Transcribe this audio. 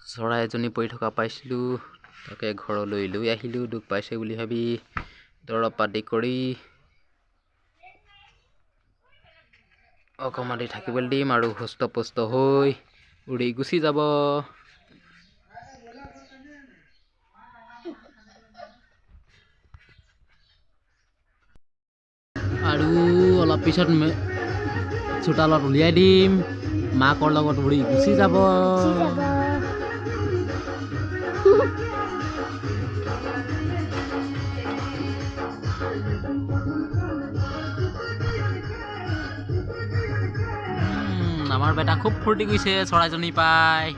চৰাই এজনী পৰি থকা পাইছিলোঁ, তাকে ঘৰলৈ লৈ আহিলোঁ। দুখ পাইছে বুলি ভাবি দৰৱ পাতি কৰি অকণমান দেৰি থাকিবলৈ দিম আৰু সুস্থ-পুষ্ট হৈ উৰি গুচি যাব। আৰু অলপ পিছত চোতালত উলিয়াই দিম, মাকৰ লগত উৰি গুচি যাব। আমাৰ বেটা খুব ফূৰ্তি কৰিছে চৰাইজনী পাই।